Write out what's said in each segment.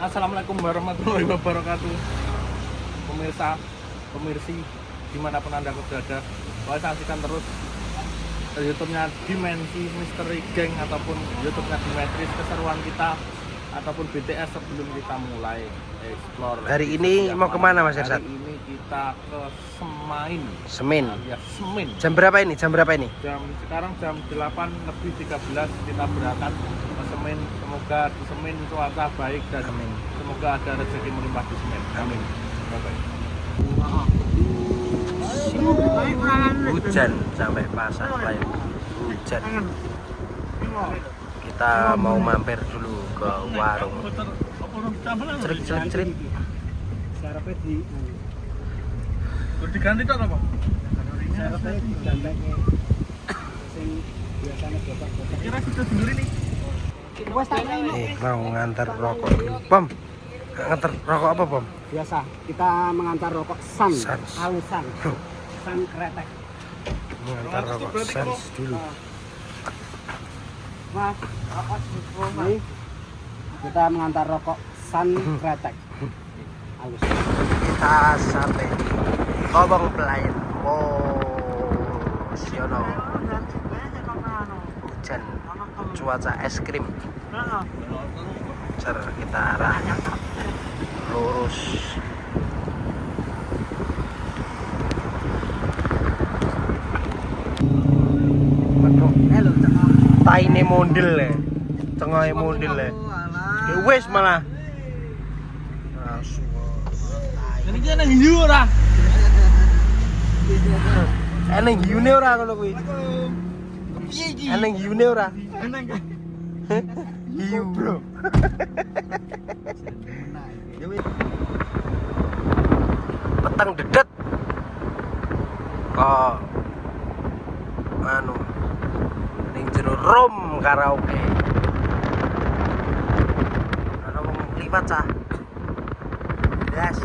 Assalamualaikum warahmatullahi wabarakatuh. Pemirsi dimanapun anda berada, boleh saksikan terus YouTube-nya Dimensi Misteri Gang ataupun YouTube-nya Dimetris keseruan kita ataupun BTS sebelum kita mulai explore. Hari ini mau kemana Mas Ersat? Hari ini kita ke Semain. Semin. Ya, Semin. Jam berapa ini? Sekarang jam 8:13 kita berangkat ke Semin. Semoga di Semin cuaca baik dan Amin. semoga ada rezeki melimpah di Semin. Amin. Bye-bye. Hujan sampai pasar lain. Hujan. Kita mau mampir dulu ke warung. Cerit. Syaratnya diganti tak apa? Syaratnya digantengnya sing biasanya botak-botak. Kira sudah dulu nih. Mau ngantar rokok dulu. Pom. Ngantar rokok apa, Pom? Biasa kita mengantar rokok San, Sans. halusan, San kretek. Mengantar rokok Sans dulu. Mas, ini kita mengantar rokok San kretek. Halus. Kita sampai di Kobong Pelayan. Siono. Hujan. Cuaca es krim. Kita arah lurus. Taine mondel le. Tengahnya mondel le. Ya wes malah. Ini kan yang hiu ora. Eneng hiune ora ngono kuwi. Eneng hiune ora. Hiu, Bro. Petang dedet. Kok anu ning jero room karaoke. Ana wong liwat cah. Yes.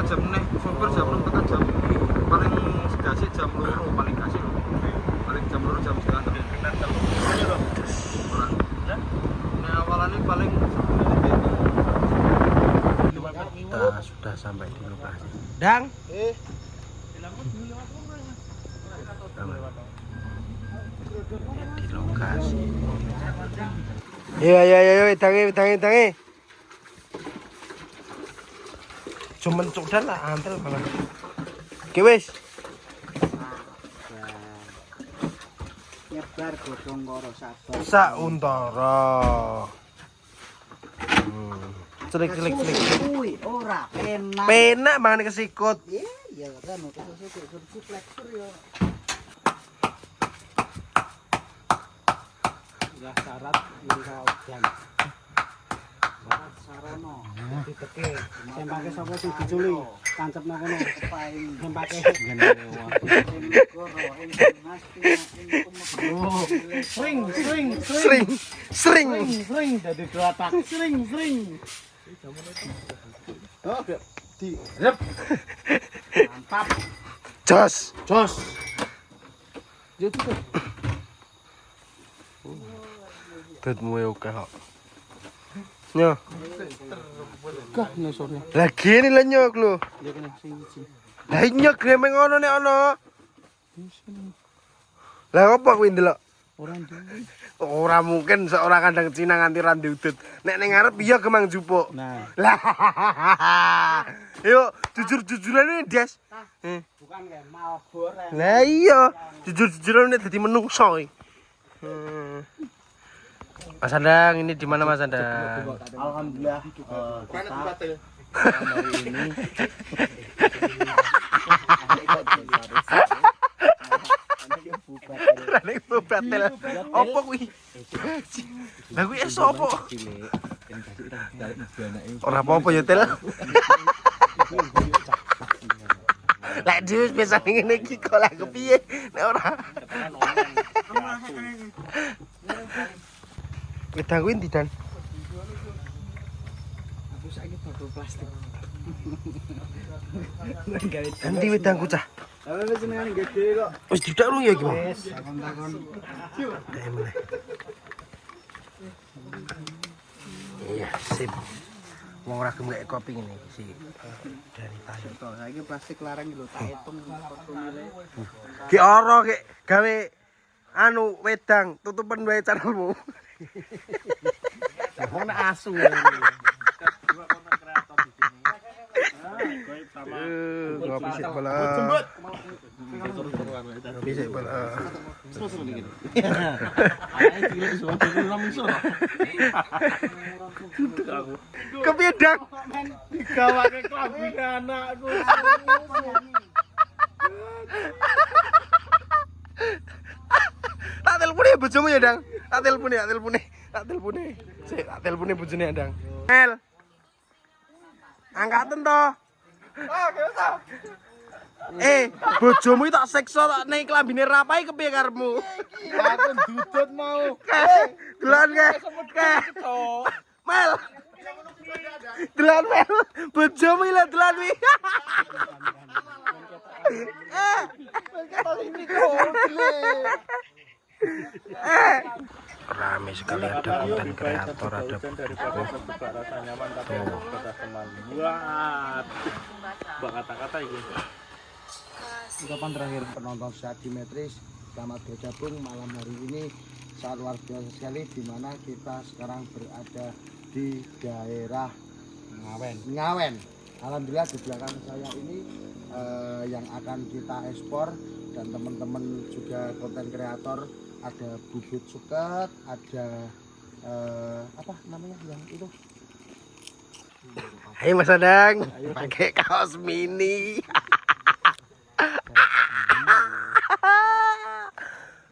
Jam nih, sopir jam 6 tekan jam paling segasih jam 2 paling kasih loh. Paling jam 2 jam setengah. Nah awalannya paling Kita sudah sampai di lokasi. Dang. Di lokasi. Iya, tangi. Cuman cokdan lah, antel malah. Oke wis. Nyebar godhong karo sabar. Sauntara. Celik. Kuwi ora enak. Penak mangan kesikut. Iya, kan kesusu fleksur ya. Ya syarat ini udan. Sarana diteke sempake sapa sing diculi kancepno kono sempake sering dadi drotak sering oke di rep mantap Jos. yo tuh Tutmu oke kok. Nyo. kah nesornya Lagi ini lah nyok lu. ya kena sing siji Lah nyok gremeng ono nek ono. Lah apa kuwi ndelok? ora ndek Ora mungkin seorang kandang Cina nganti ra diudut. Nek ning ngarep iya gemang jupuk. nah Lah. Yuk, jujur-jujuran ini, Des. bukan kayak Malbor Lah iya, jujur-jujuran ini dadi menungso iki. Mas Andang, ini di mana Mas Andang? alhamdulillah kita hari ini Rene batel. Opo kuwi? Lah kuwi es opo? Ora apa-apa ya, Tel. Lah Jus biasa ngene iki kok lah kepiye? Nek ora. Wedang kuwi ndi, Dan? aku saiki botol plastik Nanti wedangku cah. Lah wis senengane gede kok. Wis didak lu ya iki, Bang. Wis takon-takon. Meneh. Sip. Wong ora gelem gak kopi ngene si dari tayo. Saiki plastik larang lho, tak hitung nilai. Ki ora ki gawe anu wedang tutupen wae channelmu. Wong nek asu. Dua konten kreator di sini. Goib sama Ngopi sik bola. jembut. Ngopi sik bola. Susul dikit. Ayo cilik semua dulu langsung. Duduk aku. Kepiye dak? Digawake klambi anakku. Tak telepon ya bojomu ya, Dang. Tak telepon. Sik, tak telepon bojone ya, Dang. Mel. Angkaten to. Bojomu tak seksa tak ning klambine rapai kepiye karepmu? Aku dudut mau. Delan ke. Mel. Delan Mel. Bojomu lho delan wi. Rame sekali ada konten kreator, ada Suka rasa nyaman tapi ada sepeda teman buat kata-kata itu. Ungkapan terakhir penonton sehat Dimetris, selamat bergabung malam hari ini. Sangat luar biasa sekali di mana kita sekarang berada di daerah Ngawen. Alhamdulillah di belakang saya ini yang akan kita ekspor dan teman-teman juga konten kreator, ada bubut suket, ada apa namanya yang itu? Hai Mas Adang, pakai kaos mini.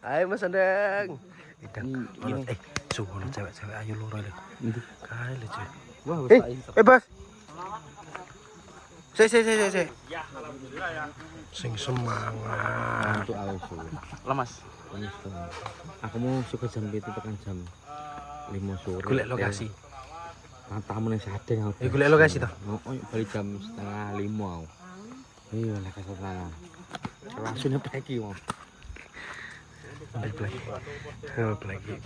Hai Mas Adang. Suwono cewek-cewek ayu loro lho. Kae lho, Cuk. Wah, Bos. Si. Ya, alhamdulillah ya. Sing semangat. untuk Alonso. Lemas. Aku mau suka jam itu tekan jam 5 sore. Golek lokasi. Matamu ning sadeng aku. Golek lokasi to. Oh, balik jam 4:30 aku. Iya, lah kesana. Langsung nyebrek iki wong.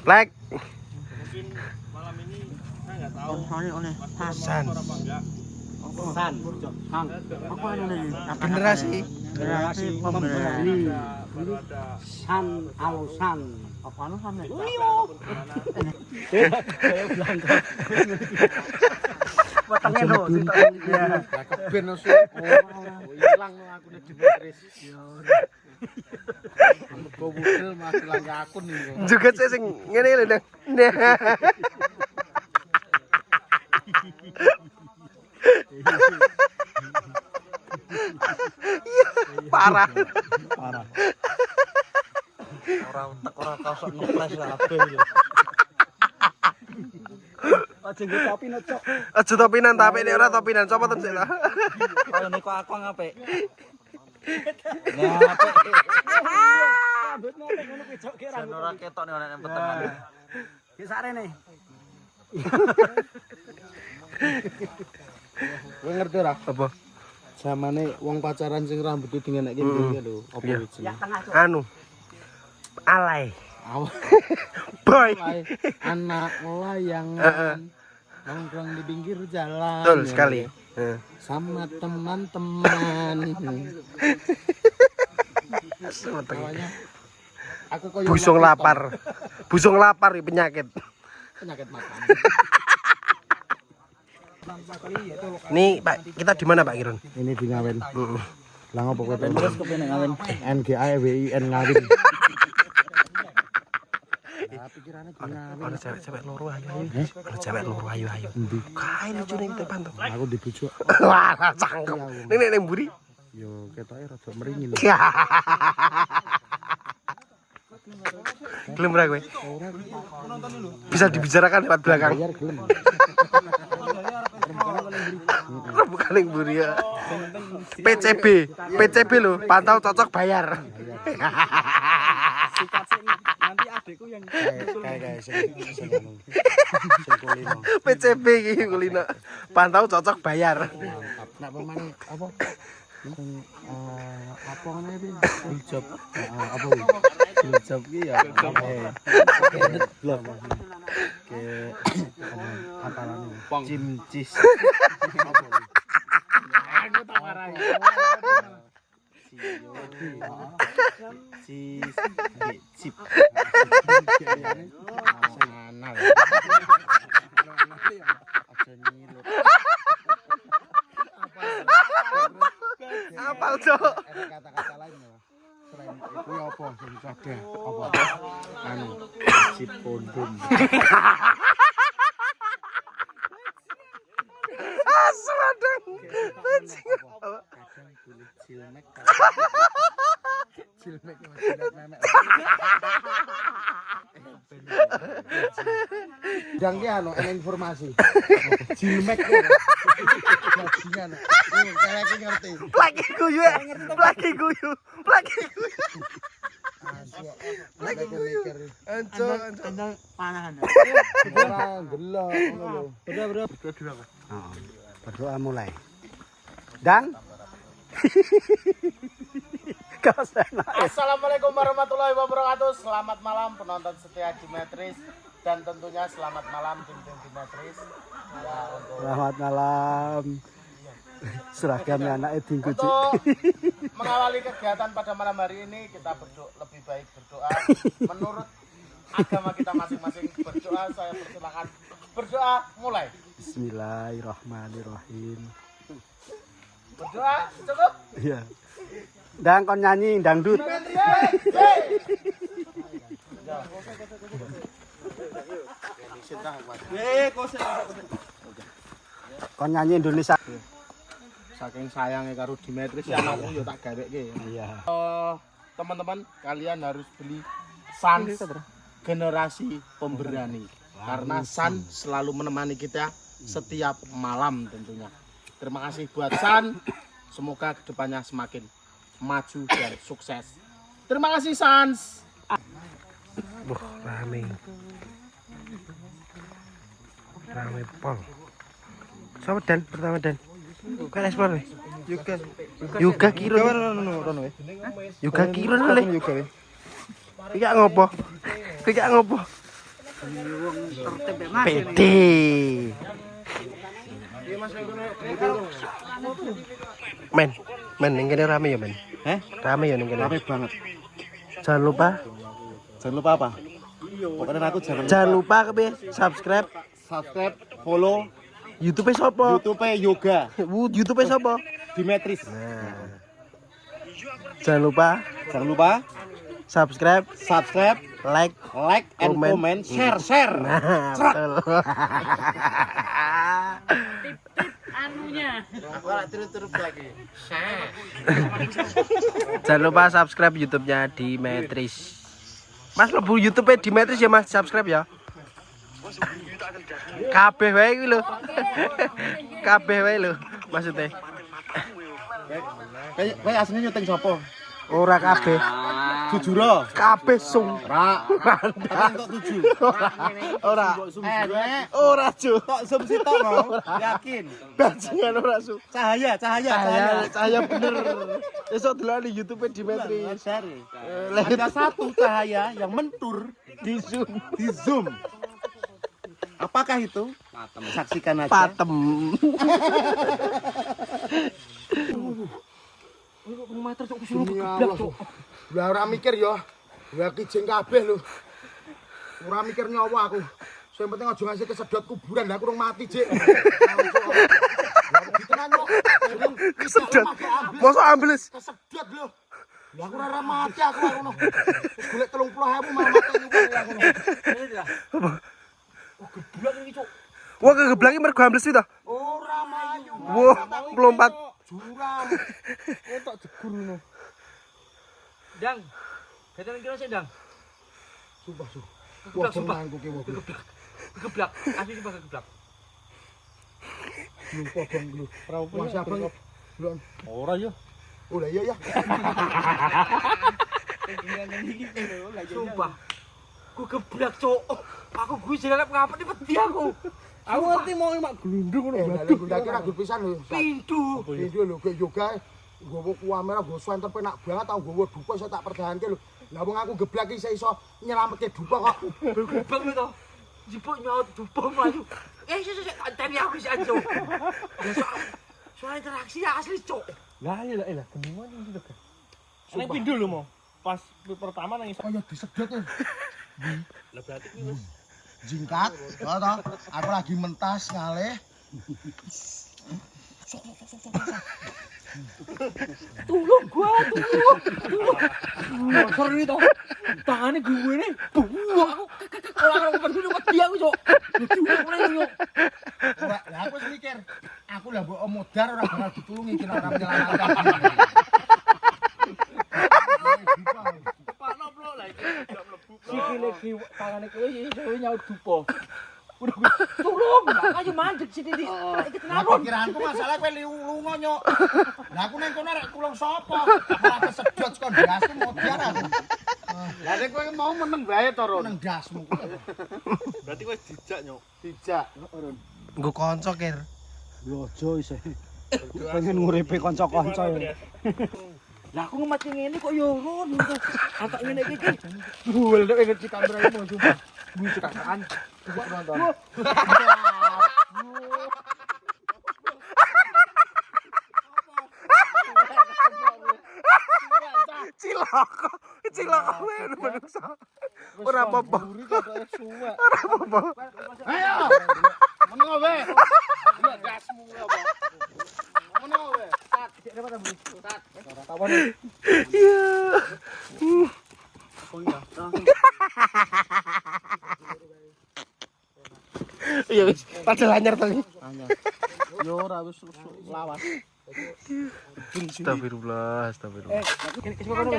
Black. Mungkin malam ini saya nggak tahu. Oleh Hasan. Apa enggak? San. Hang. Apa anu Generasi pembeli. Baru ada San Alusan. Apa anu San? Potongnya lho, ya. Keben osu. Ilang aku nek Dimetris. Kok budel mas ilang akun iki. Juga sing ngene lho, Dang. Parah. Ora kaosok ngepres lah kabeh iki. Aja nggo topi no, Cok. Aja topinan tapi nek ora topinan sapa ten sik ta. Kaya nek aku ngapik. Ngapik. Rambut ngapik ngono kuwi, Cok, ki ora ketok nek ana petengan. Ki sarene. Kowe ngerti ora? Apa? Zamane wong pacaran sing rambutnya dingenekke ngene lho, apa jenenge? Anu. Alay. Awak Boy. anak layangan nongkrong di pinggir jalan. Betul sekali. Sama teman-teman. Awalnya aku koyo Busung lapar. Busung lapar penyakit. penyakit makan. Nih, Pak, kita di mana, Pak Kirun? Ini di Ngawen. Lah ngopo kowe Terus kepene Ngawen? NGAWIN Ngawen. Pikirannya di Ngawen. Ada cewek-cewek loro ayu. Ada cewek loro ayu. Kae lucu ning tepan to. Aku dibujuk. Wah, cangkem. Ning mburi. Yo ketoke rada meringin. Gelem ra kowe? Bisa dibicarakan lewat belakang. Bayar gelem. Bukan ning mburi ya. PCB lho, pantau cocok bayar. Nanti adekku yang kayak sing kulino. PCB iki kulino. Pantau cocok bayar. Nak pemane apa? Apa ngene iki? Hijab. Apa iki? Hijab iki ya. Blok. Ke apalane? Opong. Cimcis. Aku tak marahi. Cip. Anal. Apal, Cok. Ada kata-kata lain ya. Selain itu ya apa sing ada apa? Anu, cip kondom. Asu adang. Kadang kulit cilmek. Cilmek sama jilat memek. Dan ki anu ana informasi. Cilmek kok. Bajingan. Saya ki ngerti. Lagi guyu. Lagi guyu. Lagi guyu. Lagi mikir. Ancok. Panahan. Ora ndelok ngono lho. Berdoa mulai. Dan Assalamualaikum warahmatullahi wabarakatuh. Selamat malam penonton setia Dimetris dan tentunya selamat malam tim-tim Dimetris. Ya, selamat malam. Seragamnya anak Eding Kucing. untuk mengawali kegiatan pada malam hari ini kita lebih baik berdoa menurut agama kita masing-masing. Berdoa, saya persilakan berdoa mulai. Bismillahirrahmanirrahim. Berdoa cukup. Iya. Dan kon nyanyi dangdut. Kon nyanyi Indonesia. Saking sayangnya karo Dimetris ya anakku yo tak gaweke. Iya. Teman-teman kalian harus beli Sans generasi pemberani karena San selalu menemani kita setiap malam tentunya. Terima kasih buat San, semoga kedepannya semakin maju dan sukses. Terima kasih Sans. Rame pol. Siapa Dan? Pertama Dan. Kan explore. Yoga kiro. Yoga kiro le. Iki ngopo? Iki ngopo? PT. Men ning kene rame ya, Men. Rame ya ning kene. Rame banget. Jangan lupa apa? Pokoknya aku Jangan lupa subscribe, follow YouTube sopo? YouTube Yoga YouTube sopo? Dimetris. Nah. Jangan lupa subscribe, like, and comment, share. Nah, betul. Jangan lupa subscribe YouTube-nya Dimetris. Mas lebu YouTube-nya Dimetris ya Mas, subscribe ya. Kabeh wae kuwi lho. Kabeh wae lho maksudnya. Kayak aslinya nyuting sopo? Ora kabeh. Jujur. Kabeh sung. Ra. Tok 7. Ora. Ora cu. Tok zoom sitok mau. Yakin. Bajingan ora su. Cahaya. Cahaya bener. Esok delok di YouTube Dimetris. Ada satu cahaya yang mentur Di zoom. Apakah itu? Saksikan aja. Patem. Lah ora mikir ya. Lah kijing kabeh lho. Ora mikir nyawa aku. Sing penting aja ngasih kesedot kuburan. Lah aku urung mati, Dik. Ditenan kok. Kesedot. Mosok ambles. Kesedot lho. Lah aku ora mati aku ngono. Wis golek 30.000 malah mati aku ngono. Geblak iki, Cuk. Wah kegeblaki mergo ambles itu. Ora mayu. Wah, melompat. Jurang. Tak jegur ngono. Dang. Gaten kira sik, Dang. Sumpah. Wah, mangku ki wong. Geblak, asli sumpah geblak. Lupa bang lu. Masih abang. Belum. Ora yo. Oh lah iya ya. Sumpah. Ku geblak, Cuk. Aku kuwi jalan ngapa di peti aku. Aku ngerti mau mak glundung ngono. Waduh, gundake ra gur pisan lho. Pintu. Pintu lho kok yoga. Nggowo kamera, nggowo senter penak banget tau nggowo dupa iso tak pertahanke lho. Lah wong aku geblak iki iso nyelametke dupa kok. Geblak lho to. jebuk nyaut dubong mlayu. Sik anteni aku sik anjo. Soal interaksi asli cok. Lah gendungan iki lho. Nek pindho lho mau. Pas pertama nang Kaya disedot tuh. Lah berarti kuwi wis Jingkat, toh, aku lagi mentas ngalih. Tulung gua, tulung. Seri to. Tangane gue ne. Aku ora peduli wedi aku, Cuk. Wedi aku yo. Ora, lah aku wis mikir, aku lah mbok modar ora bakal ditulungi kena ora menyelamatkan. Pakno bro lah iki gak mlebu. Sikile ki tangane kowe iso nyaut dupo. Tulung, ayo mandek sini iki. Iki Lah tenan. pikiranku masalah kowe lunga nyok. Lah aku nang kono arek kulung sapa? Malah kesedot kon dasku modar aku. Lah nek kowe mau meneng bae to, Ron. Nang dasmu. Berarti wis dijak nyok. Dijak, Ron. Nggo kanca kir. Yo aja isih. Pengen nguripe kanca-kanca ya. Lah aku ngemati ngene kok yo Ron. Antak ngene iki iki. Duel nek ngerti kamera iki mau sumpah. Kuwi cekakan. Coba nonton. Cilaka. Cilaka wae menungsa. Ora apa-apa. Ora apa-apa. Ayo. Meneng wae. Iya dasmu apa? Meneng wae. Tat, dapat ta, Bu? Tat. Tawon. Iya. Iya wis, padahal anyar tadi. Yo ora wis lawas. Astagfirullah, astagfirullah.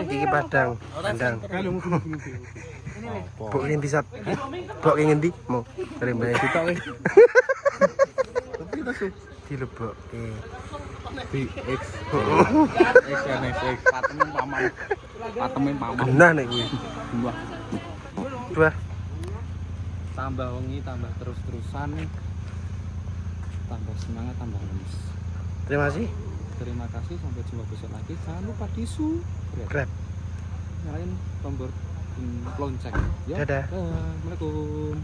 Iki padang. Bok ngendi sat? Bok ngendi? Mau dari mbak Sita wis. Dilebokke. BX. Pateme paman. Genah nek kuwi. Dua. Tambah wengi, tambah terus-terusan. Tambah semangat, tambah lemes. Terima kasih. Terima kasih, sampai jumpa besok lagi. Jangan lupa di-subscribe. Grab. Nyalain tombol lonceng. Ya. Dadah. Assalamualaikum.